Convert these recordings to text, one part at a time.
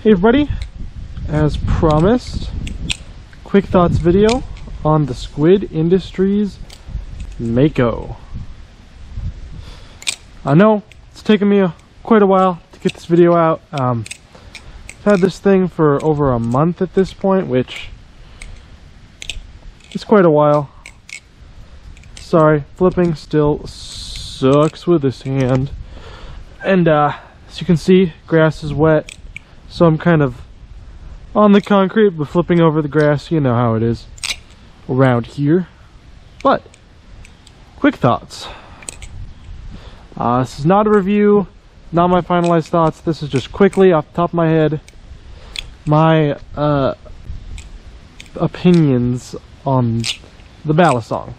Hey everybody, as promised, quick thoughts video on the Squid Industries Mako. I know it's taken me quite a while to get this video out. I've had this thing for over a month at this point, which is quite a while. Sorry, flipping still sucks with this hand. And as you can see, grass is wet. So I'm kind of on the concrete, but flipping over the grass. You know how it is around here. But, quick thoughts. This is not a review, not my finalized thoughts. This is just quickly, off the top of my head, my opinions on the Balisong.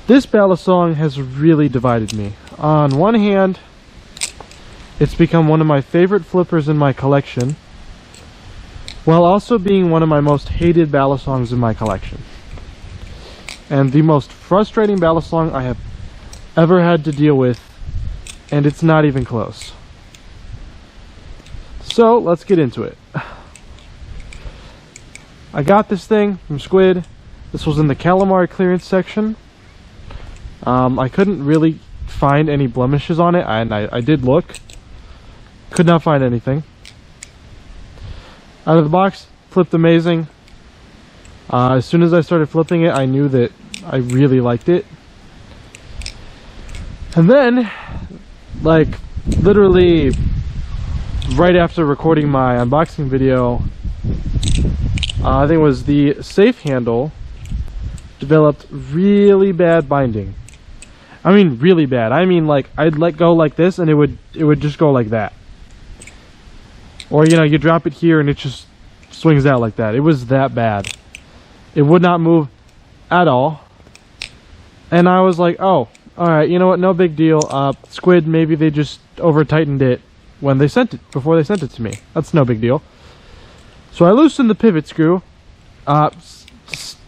This Balisong has really divided me. On one hand, it's become one of my favorite flippers in my collection, while also being one of my most hated Balisongs in my collection. And the most frustrating Balisong I have ever had to deal with, and it's not even close. So, let's get into it. I got this thing from Squid. This was in the calamari clearance section. I couldn't really find any blemishes on it, and I did look. Could not find anything. Out of the box, flipped amazing. As soon as I started flipping it, I knew that I really liked it. And then, like, literally right after recording my unboxing video, I think it was the safe handle developed really bad binding. I mean really bad. I mean, like, I'd let go like this and it would just go like that. Or, you know, you drop it here and it just swings out like that. It was that bad. It would not move at all. And I was like, oh, alright, you know what, no big deal. Squid, maybe they just over-tightened it when they sent it, before they sent it to me. That's no big deal. So I loosened the pivot screw.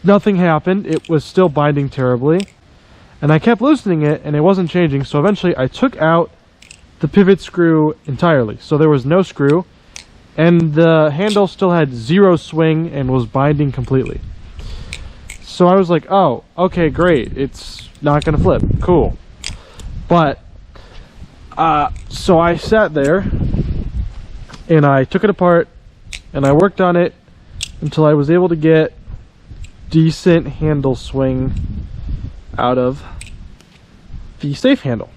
Nothing happened. It was still binding terribly. And I kept loosening it and it wasn't changing. So eventually I took out the pivot screw entirely. So there was no screw. And the handle still had zero swing and was binding completely. So I was like, oh, okay, great. It's not going to flip. Cool. But, so I sat there and I took it apart and I worked on it until I was able to get decent handle swing out of the safe handle.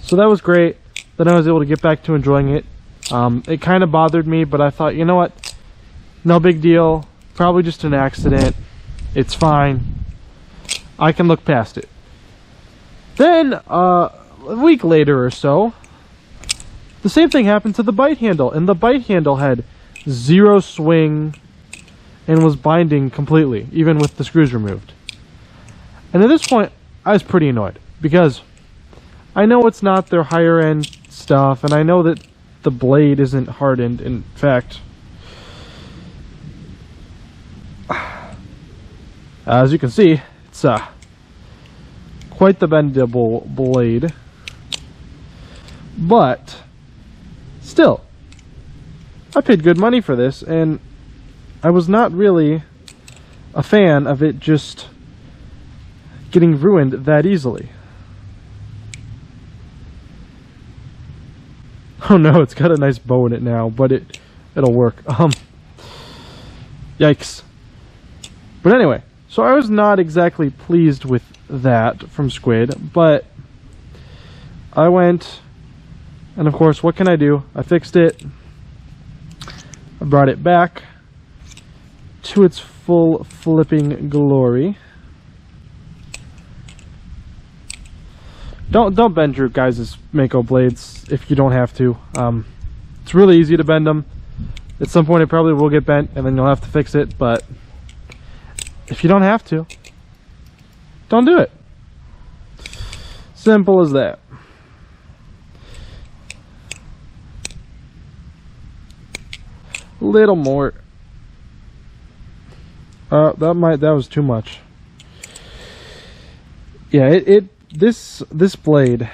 So that was great. Then I was able to get back to enjoying it. It kind of bothered me, but I thought, you know what? No big deal. Probably just an accident. It's fine. I can look past it. Then, a week later or so, the same thing happened to the bite handle. And the bite handle had zero swing and was binding completely, even with the screws removed. And at this point, I was pretty annoyed. Because I know it's not their higher end stuff, and I know that the blade isn't hardened. In fact, as you can see, it's quite the bendable blade. But still, I paid good money for this, and I was not really a fan of it just getting ruined that easily. Oh no, it's got a nice bow in it now, but it'll work. Yikes. But anyway, so I was not exactly pleased with that from Squid, but I went, and of course, what can I do? I fixed it. I brought it back to its full flipping glory. Don't bend your guys' Mako blades if you don't have to. It's really easy to bend them. At some point it probably will get bent and then you'll have to fix it, but if you don't have to, don't do it. Simple as that. Little more. That was too much. Yeah, this blade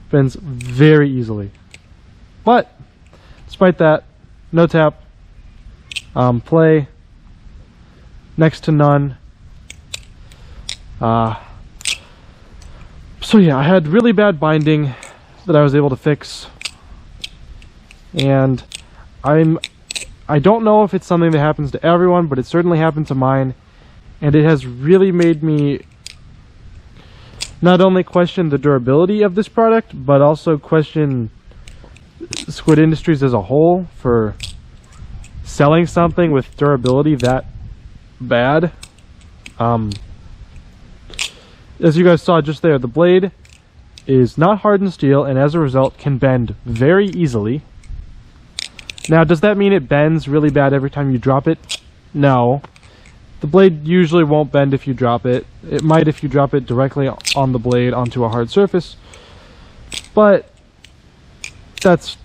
bends very easily. But despite that, no tap, play, next to none. So yeah, I had really bad binding that I was able to fix, and I don't know if it's something that happens to everyone, but it certainly happened to mine, and it has really made me not only question the durability of this product, but also question Squid Industries as a whole for selling something with durability that bad. As you guys saw just there, the blade is not hardened steel, and as a result can bend very easily. Now, does that mean it bends really bad every time you drop it? No. The blade usually won't bend if you drop it. It might if you drop it directly on the blade onto a hard surface. But that's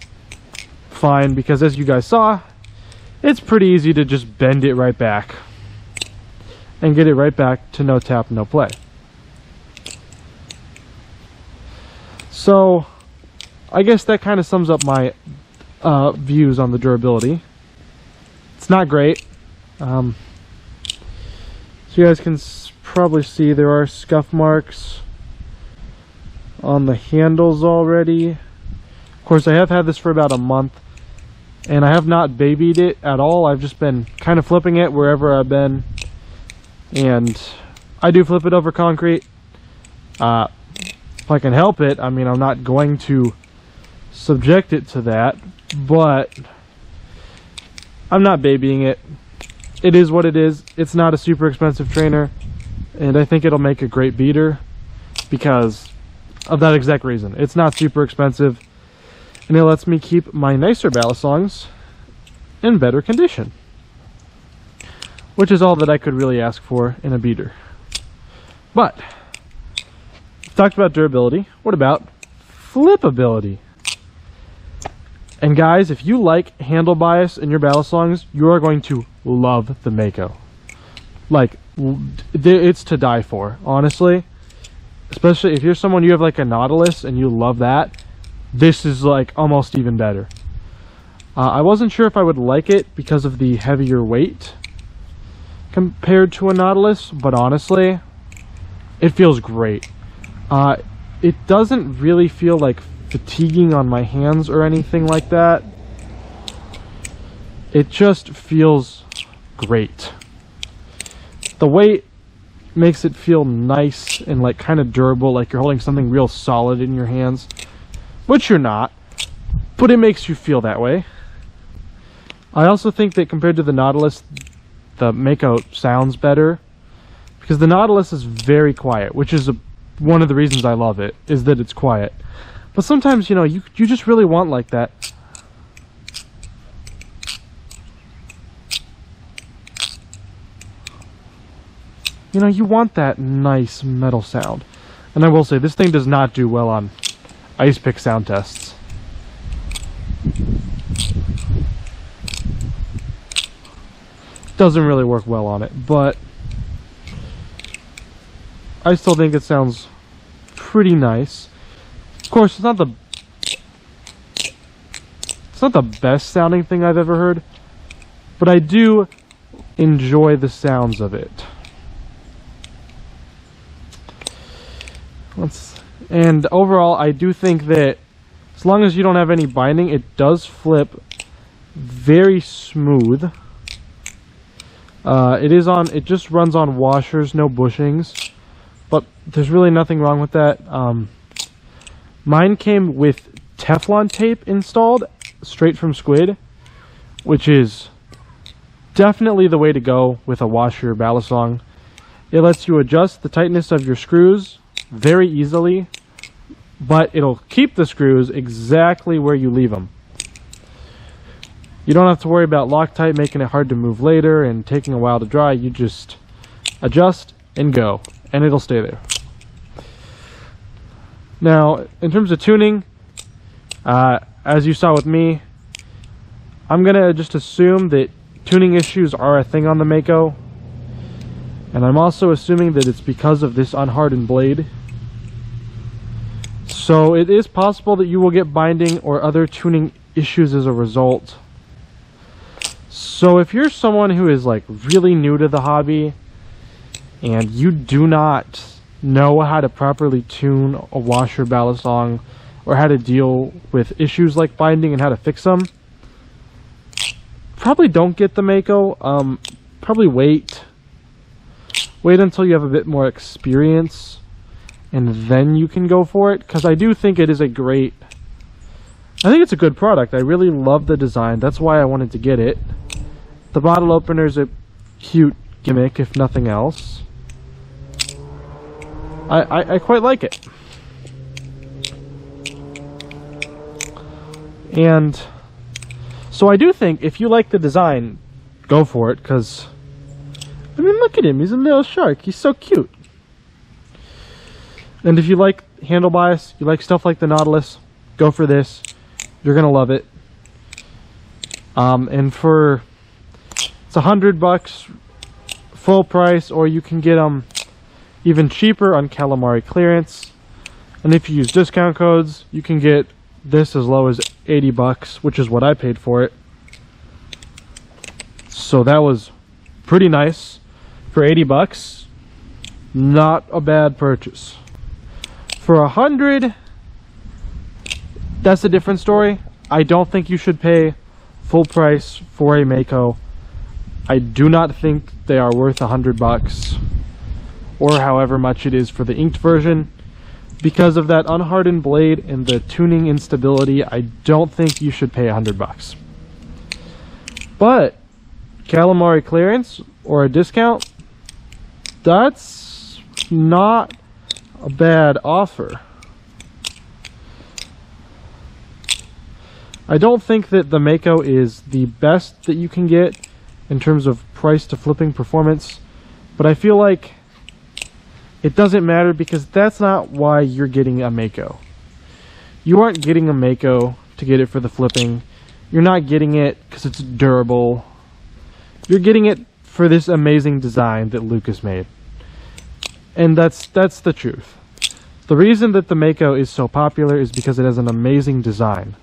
fine, because as you guys saw, it's pretty easy to just bend it right back and get it right back to no tap, no play. So, I guess that kind of sums up my views on the durability. It's not great. So you guys can probably see there are scuff marks on the handles already. Of course, I have had this for about a month, and I have not babied it at all. I've just been kind of flipping it wherever I've been, and I do flip it over concrete. If I can help it, I mean, I'm not going to subject it to that, but I'm not babying it. It is what it is. It's not a super expensive trainer, and I think it'll make a great beater because of that exact reason. It's not super expensive, and it lets me keep my nicer balisongs in better condition, which is all that I could really ask for in a beater. But we've talked about durability. What about flippability? And guys, if you like handle bias in your balisongs, you are going to love the Mako. Like, it's to die for, honestly. Especially if you're someone, you have like a Nautilus and you love that, this is like almost even better. I wasn't sure if I would like it because of the heavier weight compared to a Nautilus, but honestly, it feels great. It doesn't really feel like fatiguing on my hands or anything like that. It just feels great. The weight makes it feel nice and like kind of durable, like you're holding something real solid in your hands, which you're not, but it makes you feel that way. I also think that compared to the Nautilus, the Mako sounds better, because the Nautilus is very quiet, which is one of the reasons I love it, is that it's quiet. But sometimes, you know, you just really want like that. You know, you want that nice metal sound. And I will say, this thing does not do well on ice pick sound tests. Doesn't really work well on it, but I still think it sounds pretty nice. Of course, it's not the best sounding thing I've ever heard, but I do enjoy the sounds of it. And overall, I do think that as long as you don't have any binding, it does flip very smooth. It just runs on washers, no bushings, but there's really nothing wrong with that. Mine came with Teflon tape installed straight from Squid, which is definitely the way to go with a washer balisong. It lets you adjust the tightness of your screws very easily, but it'll keep the screws exactly where you leave them. You don't have to worry about Loctite making it hard to move later and taking a while to dry. You just adjust and go, and it'll stay there. Now, in terms of tuning, as you saw with me, I'm going to just assume that tuning issues are a thing on the Mako, and I'm also assuming that it's because of this unhardened blade. So it is possible that you will get binding or other tuning issues as a result. So if you're someone who is like really new to the hobby and you do not know how to properly tune a washer balisong or how to deal with issues like binding and how to fix them, probably don't get the Mako. Probably wait until you have a bit more experience and then you can go for it, because I do think it is I think it's a good product. I really love the design. That's why I wanted to get it. The bottle opener is a cute gimmick, if nothing else. I quite like it. And so I do think if you like the design, go for it, because I mean, look at him. He's a little shark. He's so cute. And if you like handle bias, you like stuff like the Nautilus, go for this. You're gonna love it. And for it's $100 full price, or you can get them even cheaper on calamari clearance. And if you use discount codes, you can get this as low as $80, which is what I paid for it. So that was pretty nice for $80. Not a bad purchase. For $100, that's a different story. I don't think you should pay full price for a Mako. I do not think they are worth $100, or however much it is for the inked version. Because of that unhardened blade and the tuning instability, I don't think you should pay $100. But calamari clearance or a discount, that's not a bad offer. I don't think that the Mako is the best that you can get in terms of price to flipping performance, but I feel like it doesn't matter, because that's not why you're getting a Mako. You aren't getting a Mako to get it for the flipping. You're not getting it because it's durable. You're getting it for this amazing design that Lucas made. And that's the truth. The reason that the Mako is so popular is because it has an amazing design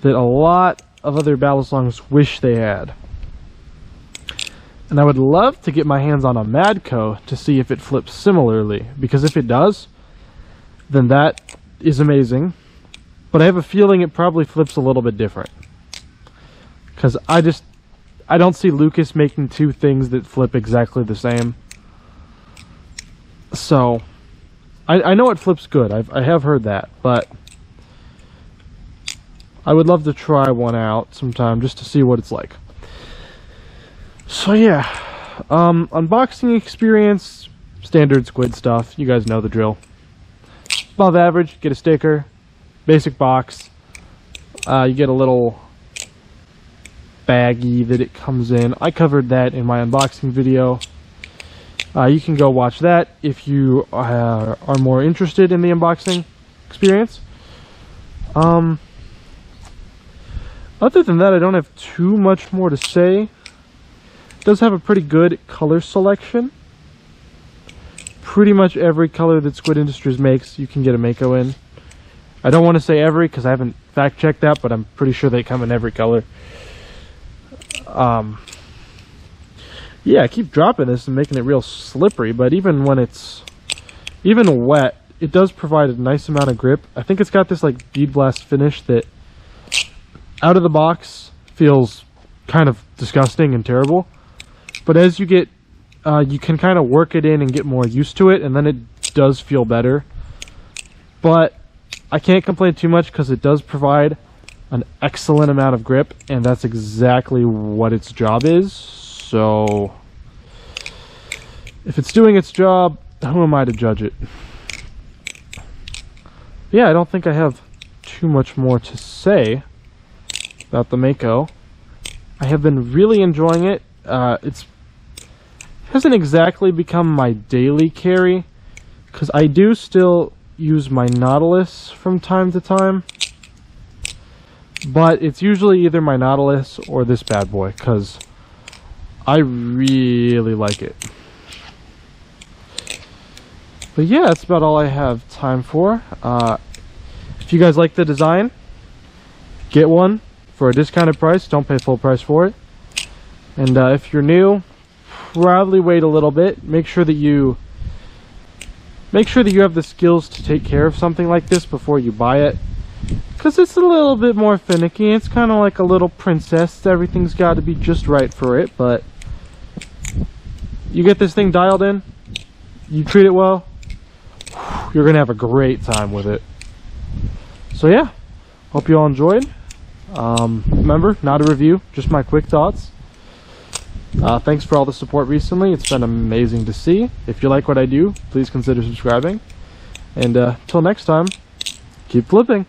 that a lot of other balisongs wish they had. And I would love to get my hands on a Madco to see if it flips similarly, because if it does, then that is amazing. But I have a feeling it probably flips a little bit different, because I don't see Lucas making two things that flip exactly the same. So I know it flips good. I have heard that, but I would love to try one out sometime just to see what it's like. So yeah, unboxing experience, standard Squid stuff. You guys know the drill. Above average, get a sticker. Basic box. You get a little baggie that it comes in. I covered that in my unboxing video. You can go watch that if you are more interested in the unboxing experience. Other than that, I don't have too much more to say. It does have a pretty good color selection. Pretty much every color that Squid Industries makes, you can get a Mako in. I don't want to say every, because I haven't fact-checked that, but I'm pretty sure they come in every color. Yeah, I keep dropping this and making it real slippery, but even when it's wet, it does provide a nice amount of grip. I think it's got this like bead blast finish that out of the box feels kind of disgusting and terrible. But as you get, you can kind of work it in and get more used to it, and then it does feel better. But I can't complain too much, because it does provide an excellent amount of grip, and that's exactly what its job is. So if it's doing its job, who am I to judge it? Yeah, I don't think I have too much more to say about the Mako. I have been really enjoying it. It hasn't exactly become my daily carry, because I do still use my Nautilus from time to time, but it's usually either my Nautilus or this bad boy, because I really like it. But yeah, that's about all I have time for. If you guys like the design, get one for a discounted price. Don't pay full price for it. And if you're new, probably wait a little bit. Make sure that you have the skills to take care of something like this before you buy it, because it's a little bit more finicky. It's kind of like a little princess. Everything's got to be just right for it. But you get this thing dialed in, you treat it well, you're gonna have a great time with it. So yeah, hope you all enjoyed. Remember, not a review, just my quick thoughts. Thanks for all the support recently. It's been amazing to see. If you like what I do, please consider subscribing. And till next time, keep flipping.